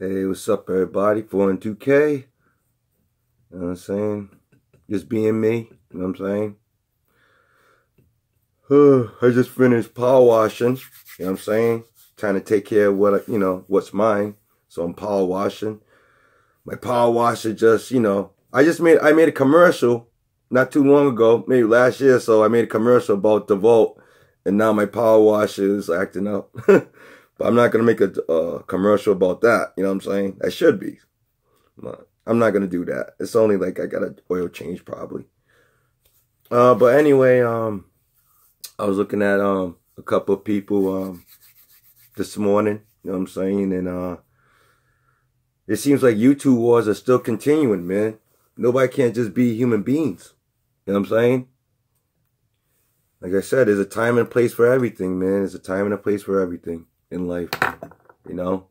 Hey, what's up, everybody? 4 and 2K. You know what I'm saying? Just being me. You know what I'm saying? I just finished power washing. You know what I'm saying? Trying to take care of what, what's mine. So I'm power washing. My power washer just, I made a commercial not too long ago, maybe last year. So I made a commercial about the Volt. And now my power washer is acting up. But I'm not going to make a commercial about that. You know what I'm saying? I should be. I'm not going to do that. It's only like I got an oil change probably. But anyway, I was looking at a couple of people this morning. You know what I'm saying? And it seems like YouTube wars are still continuing, man. Nobody can't just be human beings. You know what I'm saying? Like I said, there's a time and a place for everything, man. There's a time and a place for everything in life, you know.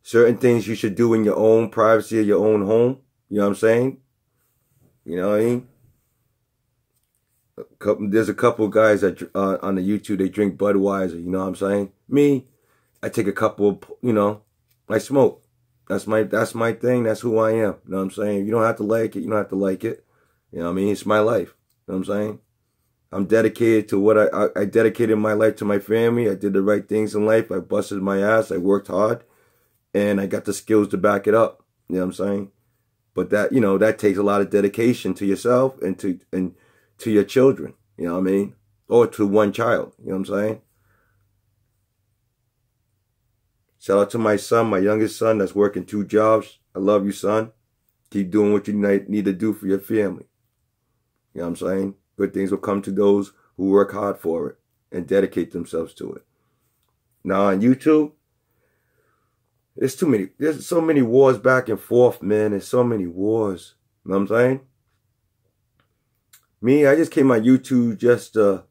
Certain things you should do in your own privacy of your own home. You know what I'm saying? You know what I mean? There's a couple of guys that on the YouTube, they drink Budweiser. You know what I'm saying? Me, I take a couple of, I smoke. That's my thing. That's who I am. You know what I'm saying? You don't have to like it. You don't have to like it. You know what I mean? It's my life. You know what I'm saying? I'm dedicated to what I dedicated my life to my family. I did the right things in life. I busted my ass. I worked hard. And I got the skills to back it up. You know what I'm saying? But that, that takes a lot of dedication to yourself and to your children. You know what I mean? Or to one child. You know what I'm saying? Shout out to my son, my youngest son that's working 2 jobs. I love you, son. Keep doing what you need to do for your family. You know what I'm saying? Good things will come to those who work hard for it and dedicate themselves to it. Now on YouTube, there's so many wars back and forth, man. There's so many wars. You know what I'm saying? Me, I just came on YouTube just to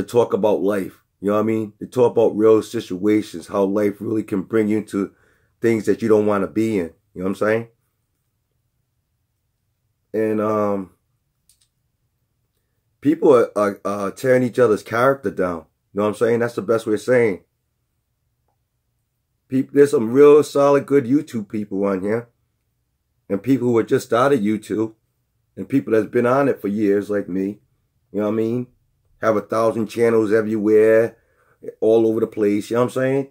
talk about life. You know what I mean? To talk about real situations, how life really can bring you into things that you don't want to be in. You know what I'm saying? And people are tearing each other's character down. You know what I'm saying? That's the best way of saying. There's some real solid, good YouTube people on here. And people who have just started YouTube. And people that's been on it for years like me. You know what I mean? Have 1,000 channels everywhere. All over the place. You know what I'm saying?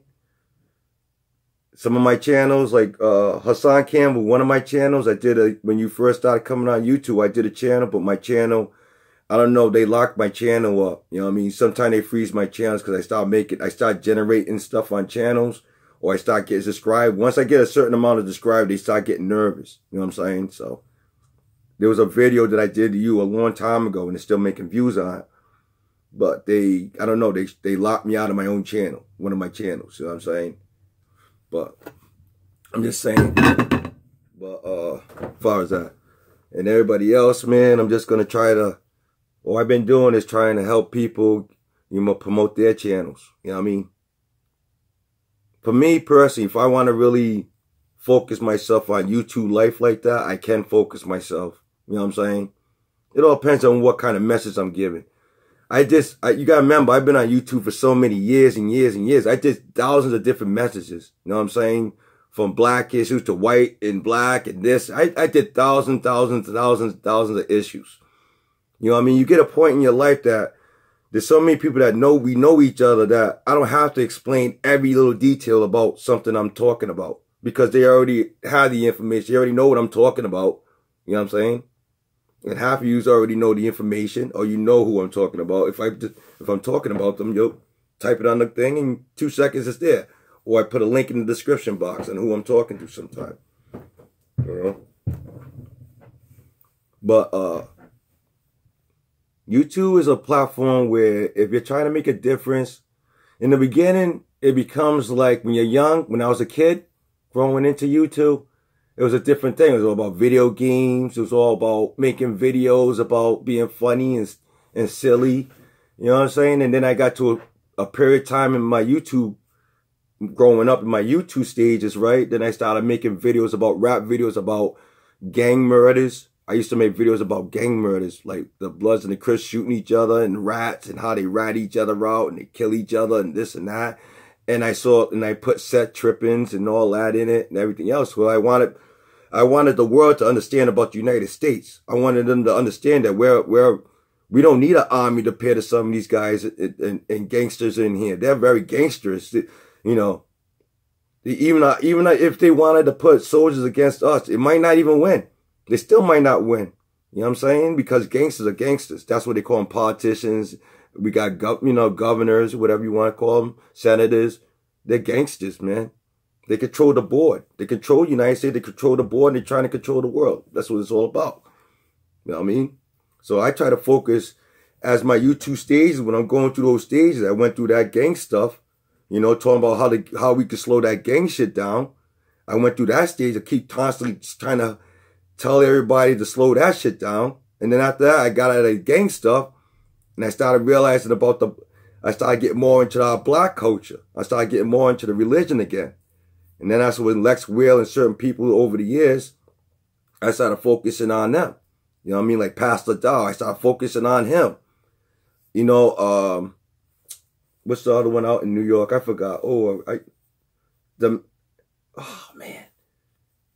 Some of my channels, like Hassan Campbell, one of my channels, when you first started coming on YouTube, I did a channel. But my channel, I don't know, they locked my channel up. You know what I mean? Sometimes they freeze my channels because I start generating stuff on channels. Or I start getting subscribed. Once I get a certain amount of subscribed, they start getting nervous. You know what I'm saying? So, there was a video that I did to you a long time ago, and they're still making views on it. But I don't know, they locked me out of my own channel, one of my channels. You know what I'm saying? But, I'm just saying. But, as far as that. And everybody else, man, I'm just going to all I've been doing is trying to help people, promote their channels. You know what I mean? For me personally, if I want to really focus myself on YouTube life like that, I can focus myself. You know what I'm saying? It all depends on what kind of message I'm giving. You gotta remember, I've been on YouTube for so many years and years and years. I did thousands of different messages. You know what I'm saying? From black issues to white and black and this. I did thousands of issues. You know what I mean? You get a point in your life that there's so many people that we know each other that I don't have to explain every little detail about something I'm talking about because they already have the information. They already know what I'm talking about. You know what I'm saying? And half of you already know the information or you know who I'm talking about. If I'm talking about them, you'll type it on the thing in 2 seconds it's there. Or I put a link in the description box on who I'm talking to sometime. You know? But, YouTube is a platform where if you're trying to make a difference, in the beginning, it becomes like when you're young, when I was a kid, growing into YouTube, it was a different thing. It was all about video games. It was all about making videos, about being funny and silly. You know what I'm saying? And then I got to a period of time in my YouTube, growing up in my YouTube stages, right? Then I started making videos about rap videos about gang murders. I used to make videos about gang murders, like the Bloods and the Crips shooting each other and rats and how they rat each other out and they kill each other and this and that. and I put set trippings and all that in it and everything else. Well, I wanted the world to understand about the United States. I wanted them to understand that we don't need an army to pay to some of these guys and gangsters in here. They're very gangsters, you know. Even if they wanted to put soldiers against us, it might not even win. They still might not win. You know what I'm saying? Because gangsters are gangsters. That's what they call them, politicians. We got, governors, whatever you want to call them, senators. They're gangsters, man. They control the board. They control the United States. They control the board, and they're trying to control the world. That's what it's all about. You know what I mean? So I try to focus as my YouTube stages. When I'm going through those stages, I went through that gang stuff. You know, talking about how we could slow that gang shit down. I went through that stage. I keep constantly trying to tell everybody to slow that shit down. And then after that, I got out of the gang stuff. And I started realizing I started getting more into our black culture. I started getting more into the religion again. And then that's when Lex Whale and certain people over the years, I started focusing on them. You know what I mean? Like Pastor Dow, I started focusing on him. You know, what's the other one out in New York? I forgot. Oh, man.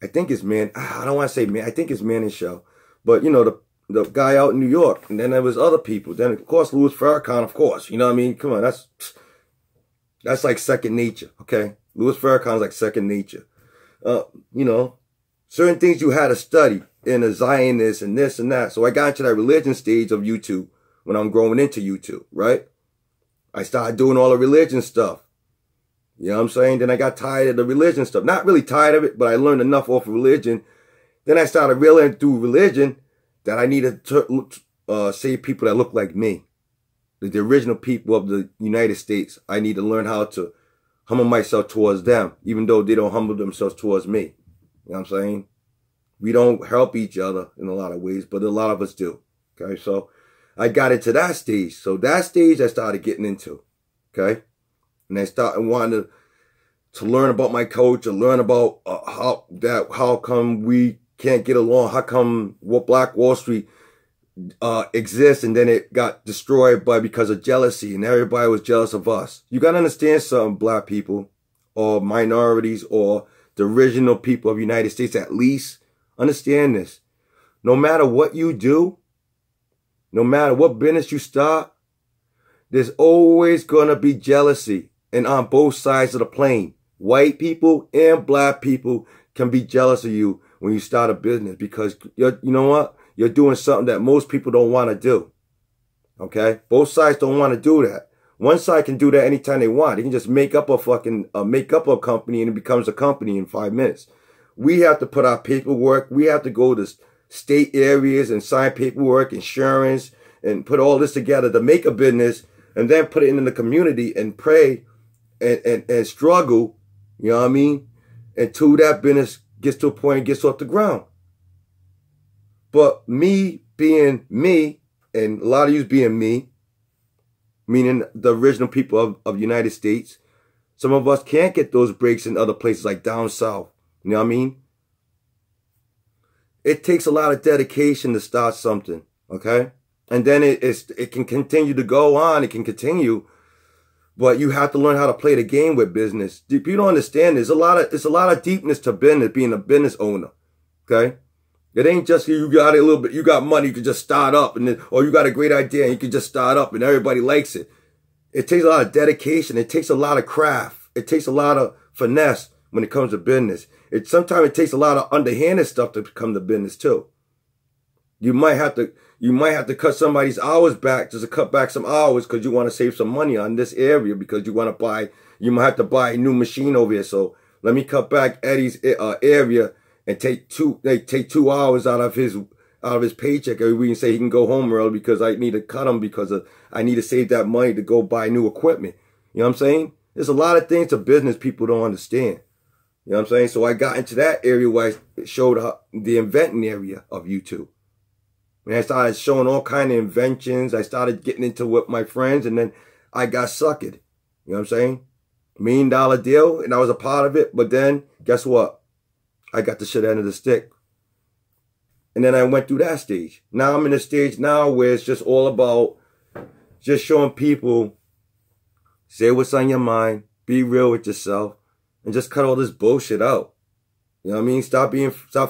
I think it's I don't want to say man. I think it's Manning Show. But, you know, the guy out in New York. And then there was other people. Then, of course, Louis Farrakhan, of course. You know what I mean? Come on. That's like second nature, okay? Louis Farrakhan's like second nature. You know, certain things you had to study in a Zionist and this and that. So I got into that religion stage of YouTube when I'm growing into YouTube, right? I started doing all the religion stuff. You know what I'm saying? Then I got tired of the religion stuff. Not really tired of it, but I learned enough off of religion. Then I started realizing through religion that I needed to save people that look like me. The original people of the United States. I need to learn how to humble myself towards them, even though they don't humble themselves towards me. You know what I'm saying? We don't help each other in a lot of ways, but a lot of us do. Okay, so I got into that stage. So that stage I started getting into. Okay? And I started wanting to learn about my culture, learn about how come we can't get along, how come Black Wall Street exists and then it got destroyed because of jealousy and everybody was jealous of us. You got to understand something, black people or minorities or the original people of the United States at least. Understand this. No matter what you do, no matter what business you start, there's always going to be jealousy. And on both sides of the plane, white people and black people can be jealous of you when you start a business because you know what? You're doing something that most people don't want to do. Okay? Both sides don't want to do that. One side can do that anytime they want. They can just make up a company and it becomes a company in 5 minutes. We have to put our paperwork. We have to go to state areas and sign paperwork, insurance, and put all this together to make a business and then put it in the community and pray and struggle, you know what I mean, until that business gets to a point and gets off the ground. But me being me, and a lot of you being me, meaning the original people of the United States, some of us can't get those breaks in other places like down south. You know what I mean? It takes a lot of dedication to start something, okay? And then it can continue to go on. It can continue. But you have to learn how to play the game with business. If you don't understand, there's a lot of deepness to business, being a business owner, okay? It ain't just you got a little bit, you got money, you can just start up, or you got a great idea and you can just start up and everybody likes it. It takes a lot of dedication. It takes a lot of craft. It takes a lot of finesse when it comes to business. Sometimes it takes a lot of underhanded stuff to become the business too. You might have to cut somebody's hours back just to cut back some hours because you want to save some money on this area because you might have to buy a new machine over here. So let me cut back Eddie's area and take 2 hours out of his paycheck every week and say he can go home early because I need to cut him because I need to save that money to go buy new equipment. You know what I'm saying? There's a lot of things to business people don't understand. You know what I'm saying? So I got into that area where I showed the inventing area of YouTube. And I started showing all kind of inventions. I started getting into with my friends and then I got suckered. You know what I'm saying? $1 million deal and I was a part of it. But then guess what? I got the shit end of the stick. And then I went through that stage. Now I'm in a stage now where it's just all about just showing people, say what's on your mind, Be real with yourself and just cut all this bullshit out. You know what I mean? Stop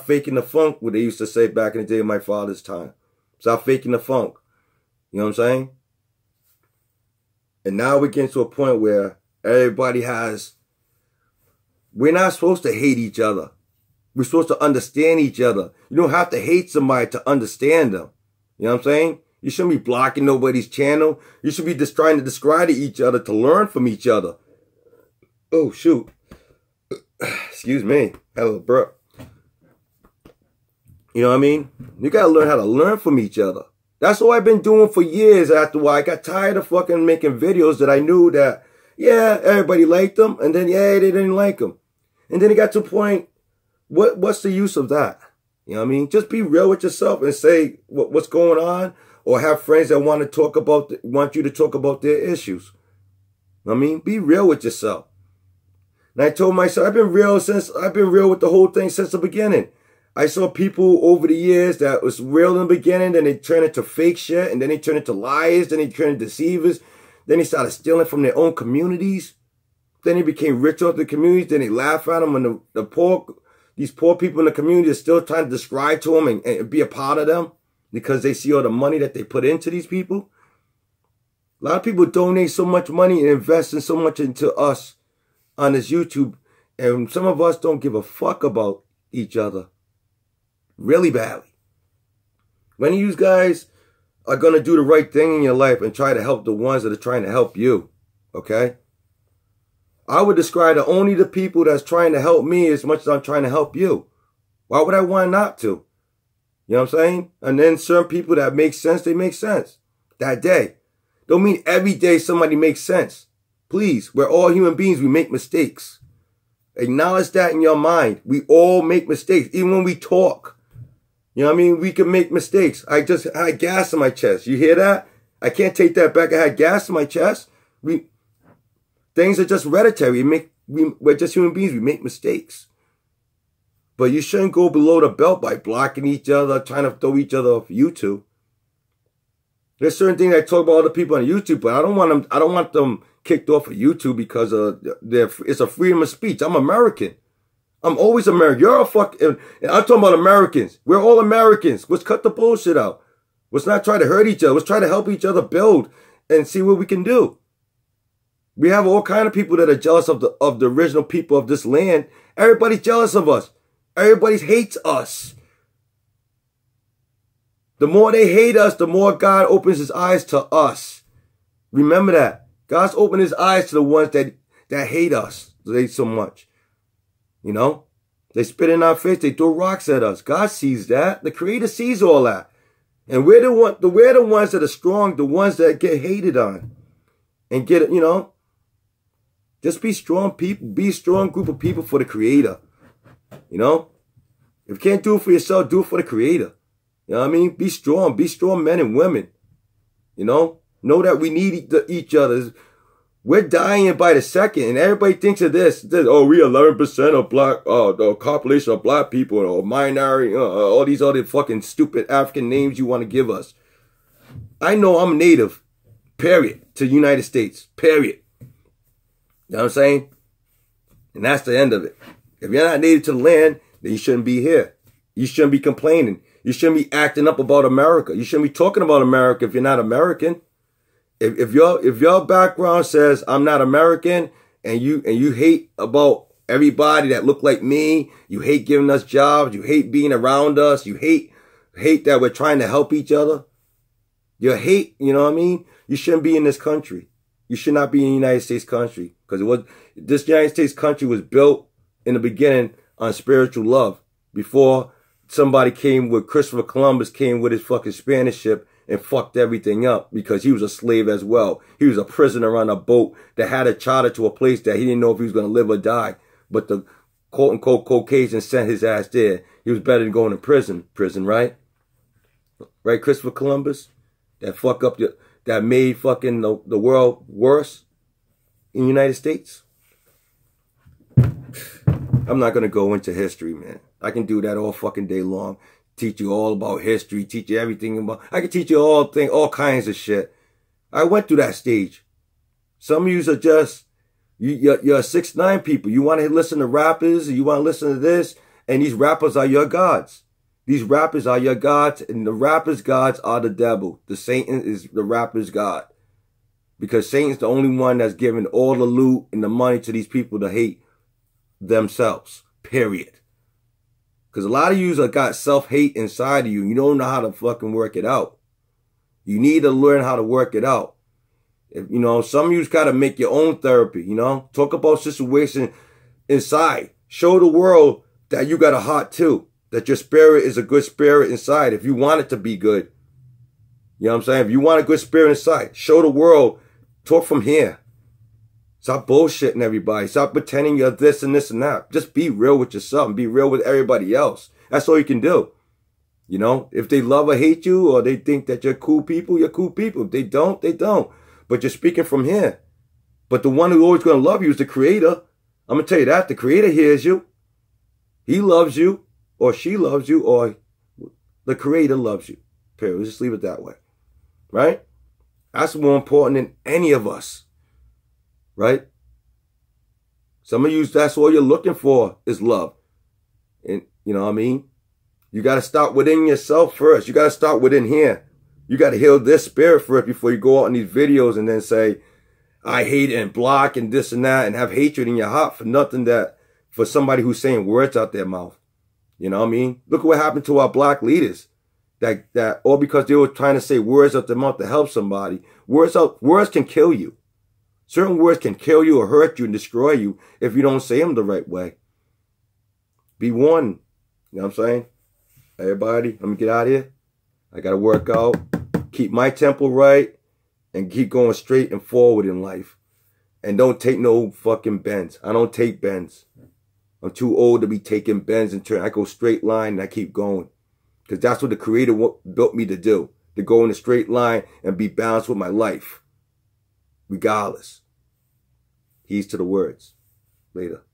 faking the funk, what they used to say back in the day of my father's time. Stop faking the funk. You know what I'm saying? And now we're getting to a point where everybody we're not supposed to hate each other. We're supposed to understand each other. You don't have to hate somebody to understand them. You know what I'm saying? You shouldn't be blocking nobody's channel. You should be just trying to describe to each other to learn from each other. Oh, shoot. Excuse me. Hello, bro. You know what I mean? You got to learn how to learn from each other. That's what I've been doing for years after a while. I got tired of fucking making videos that I knew that, yeah, everybody liked them. And then, yeah, they didn't like them. And then it got to a point, what's the use of that? You know what I mean? Just be real with yourself and say what's going on, or have friends that want you to talk about their issues. You know what I mean? Be real with yourself. And I told myself, I've been real with the whole thing since the beginning. I saw people over the years that was real in the beginning, then they turned into fake shit, and then they turned into liars, then they turned into deceivers, then they started stealing from their own communities. Then they became rich off the communities, then they laugh at them, and these poor people in the community are still trying to describe to them and be a part of them because they see all the money that they put into these people. A lot of people donate so much money and invest in so much into us on this YouTube, and some of us don't give a fuck about each other. Really badly. When you guys are going to do the right thing in your life and try to help the ones that are trying to help you, okay? I would describe only the people that's trying to help me as much as I'm trying to help you. Why would I want not to? You know what I'm saying? And then certain people that make sense, they make sense. That day. Don't mean every day somebody makes sense. Please, we're all human beings. We make mistakes. Acknowledge that in your mind. We all make mistakes, even when we talk. You know what I mean? We can make mistakes. I just had gas in my chest. You hear that? I can't take that back. I had gas in my chest. Things are just hereditary. We're just human beings. We make mistakes. But you shouldn't go below the belt by blocking each other, trying to throw each other off YouTube. There's certain things I talk about other people on YouTube, but I don't want them kicked off of YouTube because it's a freedom of speech. I'm American. I'm always American. You're a and I'm talking about Americans. We're all Americans. Let's cut the bullshit out. Let's not try to hurt each other. Let's try to help each other build and see what we can do. We have all kind of people that are jealous of the original people of this land. Everybody's jealous of us. Everybody hates us. The more they hate us, the more God opens his eyes to us. Remember that. God's opened his eyes to the ones that hate us so much. You know? They spit in our face. They throw rocks at us. God sees that. The Creator sees all that. And we're the ones that are strong, the ones that get hated on. And get, you know, just be strong people. Be a strong group of people for the Creator. You know? If you can't do it for yourself, do it for the Creator. You know what I mean? Be strong. Be strong men and women. You know? Know that we need each other. We're dying by the second, and everybody thinks of this. Oh, we 11% of black, the population of black people, or minority, all these other fucking stupid African names you want to give us. I know I'm native, period, to the United States, period. You know what I'm saying? And that's the end of it. If you're not native to the land, then you shouldn't be here. You shouldn't be complaining. You shouldn't be acting up about America. You shouldn't be talking about America if you're not American. If your background says I'm not American and you hate about everybody that look like me, you hate giving us jobs, you hate being around us, you hate that we're trying to help each other. You hate, you know what I mean? You shouldn't be in this country. You should not be in the United States country because this United States country was built in the beginning on spiritual love before somebody Christopher Columbus came with his fucking Spanish ship and fucked everything up because he was a slave as well. He was a prisoner on a boat that had a charter to a place that he didn't know if he was going to live or die. But the quote-unquote Caucasian sent his ass there. He was better than going to prison. Prison, right? Right, Christopher Columbus? That made fucking the world worse in the United States. I'm not going to go into history, man. I can do that all fucking day long. Teach you all about history, teach you everything about, I can teach you all kinds of shit. I went through that stage. Some of you are just, You're 6ix9ine people. You want to listen to rappers, you want to listen to this, and these rappers are your gods. These rappers are your gods, and the rappers' gods are the devil. The Satan is the rapper's god. Because Satan's the only one that's giving all the loot and the money to these people to hate themselves. Period. Because a lot of you have got self-hate inside of you. You don't know how to fucking work it out. You need to learn how to work it out. If, you know, some of you's got to make your own therapy, you know. Talk about situation inside. Show the world that you got a heart too. That your spirit is a good spirit inside. If you want it to be good. You know what I'm saying? If you want a good spirit inside, show the world. Talk from here. Stop bullshitting everybody. Stop pretending you're this and this and that. Just be real with yourself and be real with everybody else. That's all you can do. You know, if they love or hate you or they think that you're cool people, you're cool people. If they don't, they don't. But you're speaking from here. But the one who's always going to love you is the creator. I'm going to tell you that. The creator hears you. He loves you or she loves you or the creator loves you. Period. Let's just leave it that way. Right? That's more important than any of us. Right? Some of you, that's all you're looking for is love. And you know what I mean? You got to start within yourself first. You got to start within here. You got to heal this spirit first before you go out in these videos and then say, I hate it and block and this and that and have hatred in your heart for nothing that, for somebody who's saying words out their mouth. You know what I mean? Look at what happened to our black leaders. That all because they were trying to say words out their mouth to help somebody. Words can kill you. Certain words can kill you or hurt you and destroy you if you don't say them the right way. Be warned. You know what I'm saying? Everybody, let me get out of here. I got to work out, keep my temple right, and keep going straight and forward in life. And don't take no fucking bends. I don't take bends. I'm too old to be taking bends and turn. I go straight line and I keep going. Because that's what the Creator built me to do. To go in a straight line and be balanced with my life. Regardless. He's to the words. Later.